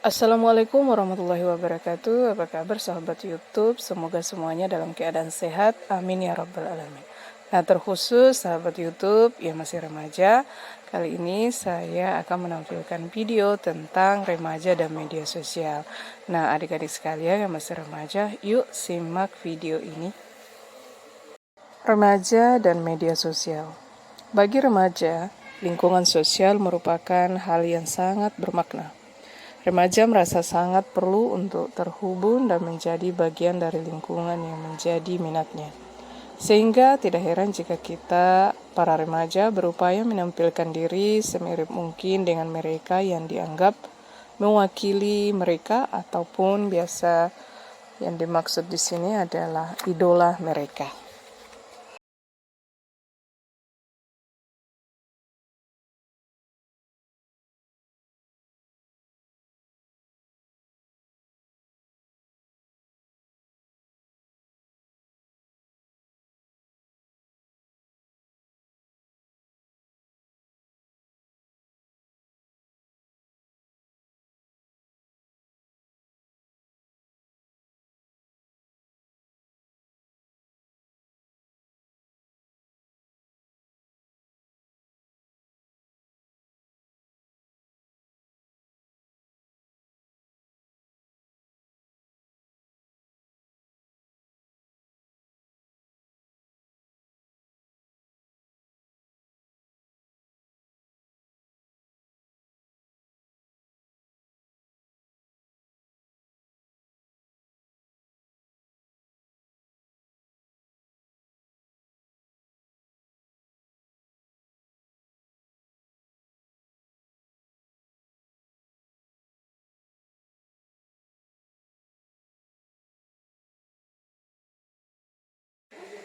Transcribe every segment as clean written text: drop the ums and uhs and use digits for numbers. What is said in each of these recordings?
Assalamualaikum warahmatullahi wabarakatuh. Apa kabar sahabat YouTube? Semoga semuanya dalam keadaan sehat. Amin ya rabbal alamin. Nah, terkhusus sahabat YouTube yang masih remaja, kali ini saya akan menampilkan video tentang remaja dan media sosial. Nah, adik-adik sekalian yang masih remaja, yuk simak video ini. Remaja dan media sosial. Bagi remaja, lingkungan sosial merupakan hal yang sangat bermakna. Remaja merasa sangat perlu untuk terhubung dan menjadi bagian dari lingkungan yang menjadi minatnya. Sehingga tidak heran jika kita, para remaja, berupaya menampilkan diri semirip mungkin dengan mereka yang dianggap mewakili mereka ataupun biasa yang dimaksud di sini adalah idola mereka.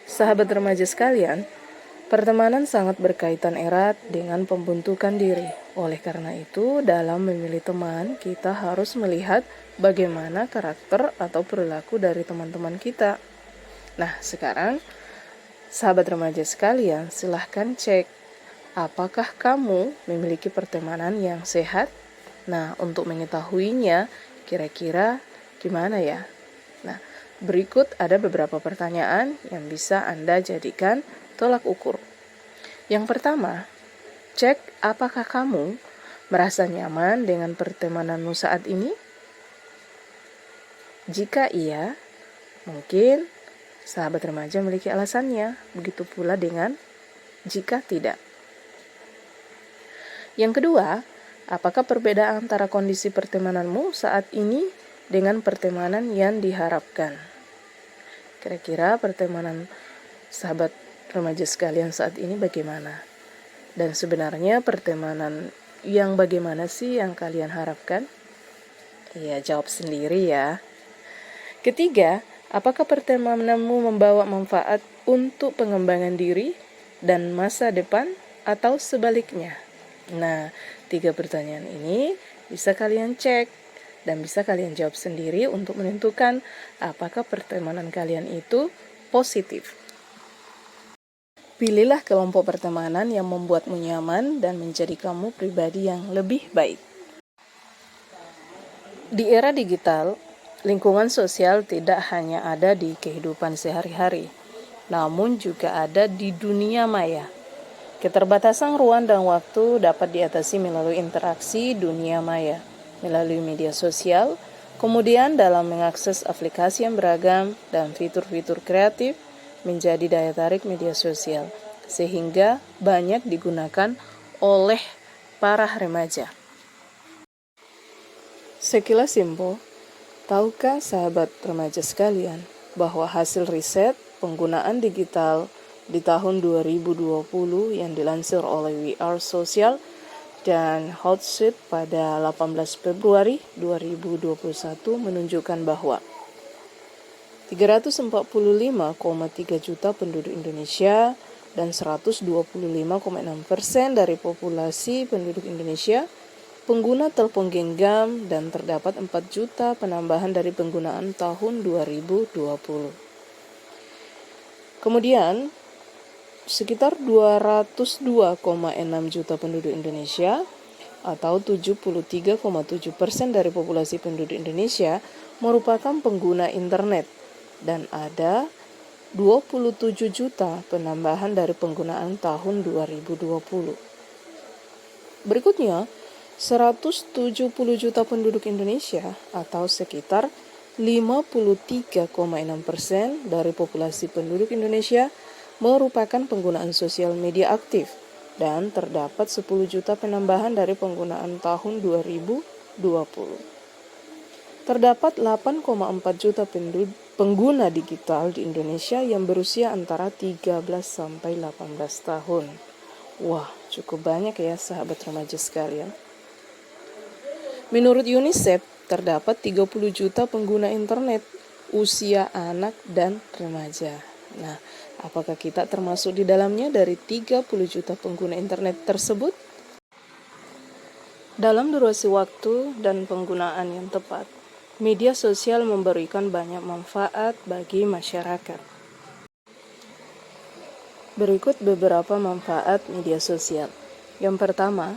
Sahabat remaja sekalian, pertemanan sangat berkaitan erat dengan pembentukan diri. Oleh karena itu, dalam memilih teman, kita harus melihat bagaimana karakter atau perilaku dari teman-teman kita. Nah, sekarang, sahabat remaja sekalian, silahkan cek apakah kamu memiliki pertemanan yang sehat. Nah, untuk mengetahuinya, kira-kira gimana ya? Nah, berikut ada beberapa pertanyaan yang bisa Anda jadikan tolak ukur. Yang pertama, cek apakah kamu merasa nyaman dengan pertemananmu saat ini? Jika iya, mungkin sahabat remaja memiliki alasannya. Begitu pula dengan jika tidak. Yang kedua, apakah perbedaan antara kondisi pertemananmu saat ini dengan pertemanan yang diharapkan? Kira-kira pertemanan sahabat remaja sekalian saat ini bagaimana? Dan sebenarnya pertemanan yang bagaimana sih yang kalian harapkan? Ya, jawab sendiri ya. Ketiga, apakah pertemananmu membawa manfaat untuk pengembangan diri dan masa depan atau sebaliknya? Nah, 3 pertanyaan ini bisa kalian cek dan bisa kalian jawab sendiri untuk menentukan apakah pertemanan kalian itu positif. Pilihlah kelompok pertemanan yang membuatmu nyaman dan menjadi kamu pribadi yang lebih baik. Di era digital, lingkungan sosial tidak hanya ada di kehidupan sehari-hari, namun juga ada di dunia maya. Keterbatasan ruang dan waktu dapat diatasi melalui interaksi dunia maya, melalui media sosial, kemudian dalam mengakses aplikasi yang beragam dan fitur-fitur kreatif menjadi daya tarik media sosial, sehingga banyak digunakan oleh para remaja. Sekilas info, tahukah sahabat remaja sekalian bahwa hasil riset penggunaan digital di tahun 2020 yang dilansir oleh We Are Social dan Hootsuite pada 18 Februari 2021 menunjukkan bahwa 345,3 juta penduduk Indonesia dan 125,6% dari populasi penduduk Indonesia pengguna telepon genggam dan terdapat 4 juta penambahan dari penggunaan tahun 2020. Kemudian, sekitar 202,6 juta penduduk Indonesia atau 73,7% dari populasi penduduk Indonesia merupakan pengguna internet dan ada 27 juta penambahan dari penggunaan tahun 2020. Berikutnya, 170 juta penduduk Indonesia atau sekitar 53,6% dari populasi penduduk Indonesia merupakan penggunaan sosial media aktif dan terdapat 10 juta penambahan dari penggunaan tahun 2020. Terdapat 8,4 juta pengguna digital di Indonesia yang berusia antara 13 sampai 18 tahun. Wah, cukup banyak ya sahabat remaja sekalian. Menurut UNICEF, terdapat 30 juta pengguna internet usia anak dan remaja. Nah, apakah kita termasuk di dalamnya dari 30 juta pengguna internet tersebut? Dalam durasi waktu dan penggunaan yang tepat, media sosial memberikan banyak manfaat bagi masyarakat. Berikut beberapa manfaat media sosial. Yang pertama,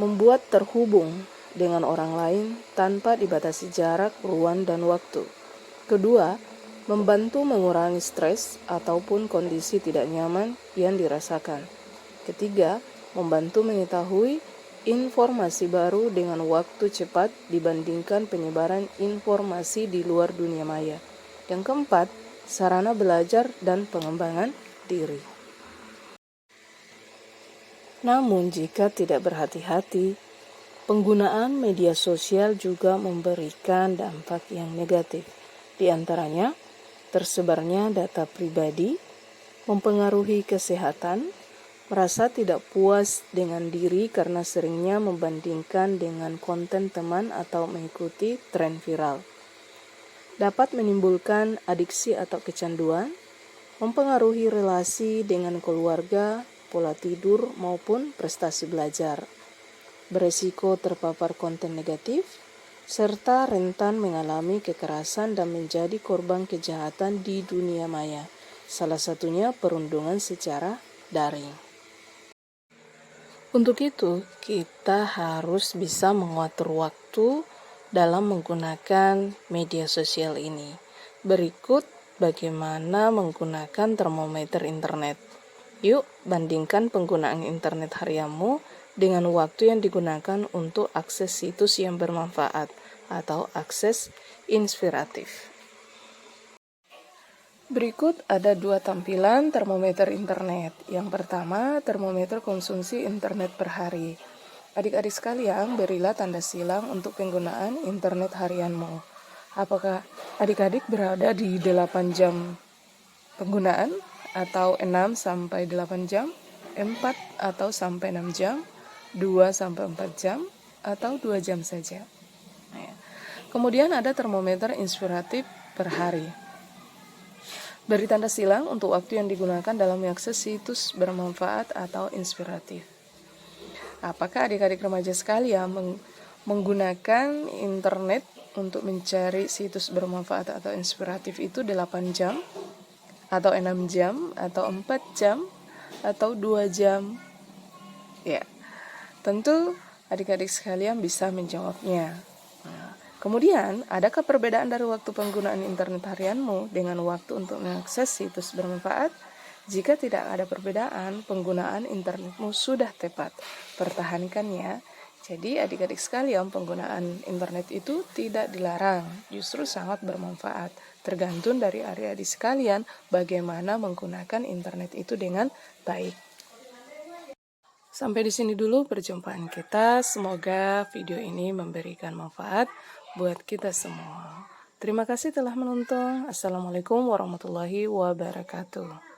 membuat terhubung dengan orang lain tanpa dibatasi jarak, ruang, dan waktu. Kedua, membantu mengurangi stres ataupun kondisi tidak nyaman yang dirasakan. Ketiga, membantu mengetahui informasi baru dengan waktu cepat dibandingkan penyebaran informasi di luar dunia maya. Yang keempat, sarana belajar dan pengembangan diri. Namun jika tidak berhati-hati, penggunaan media sosial juga memberikan dampak yang negatif. Di antaranya, tersebarnya data pribadi, mempengaruhi kesehatan, merasa tidak puas dengan diri karena seringnya membandingkan dengan konten teman atau mengikuti tren viral. Dapat menimbulkan adiksi atau kecanduan, mempengaruhi relasi dengan keluarga, pola tidur, maupun prestasi belajar. Beresiko terpapar konten negatif, serta rentan mengalami kekerasan dan menjadi korban kejahatan di dunia maya. Salah satunya perundungan secara daring. Untuk itu, kita harus bisa mengatur waktu dalam menggunakan media sosial ini. Berikut bagaimana menggunakan termometer internet. Yuk, bandingkan penggunaan internet harianmu dengan waktu yang digunakan untuk akses situs yang bermanfaat atau akses inspiratif. Berikut ada 2 tampilan termometer internet. Yang pertama, termometer konsumsi internet per hari. Adik-adik sekalian, berilah tanda silang untuk penggunaan internet harianmu. Apakah adik-adik berada di 8 jam penggunaan atau 6 sampai 8 jam, 4 atau sampai 6 jam, 2 sampai 4 jam, atau 2 jam saja. Kemudian ada termometer inspiratif per hari. Beri tanda silang untuk waktu yang digunakan dalam mengakses situs bermanfaat atau inspiratif. Apakah adik-adik remaja sekalian menggunakan internet untuk mencari situs bermanfaat atau inspiratif itu 8 jam, atau 6 jam, atau 4 jam, atau 2 jam? Ya, tentu adik-adik sekalian bisa menjawabnya. Kemudian, adakah perbedaan dari waktu penggunaan internet harianmu dengan waktu untuk mengakses situs bermanfaat? Jika tidak ada perbedaan, penggunaan internetmu sudah tepat. Pertahankannya. Jadi adik-adik sekalian, penggunaan internet itu tidak dilarang, justru sangat bermanfaat. Tergantung dari adik-adik sekalian bagaimana menggunakan internet itu dengan baik. Sampai di sini dulu perjumpaan kita. Semoga video ini memberikan manfaat buat kita semua. Terima kasih telah menonton. Assalamualaikum warahmatullahi wabarakatuh.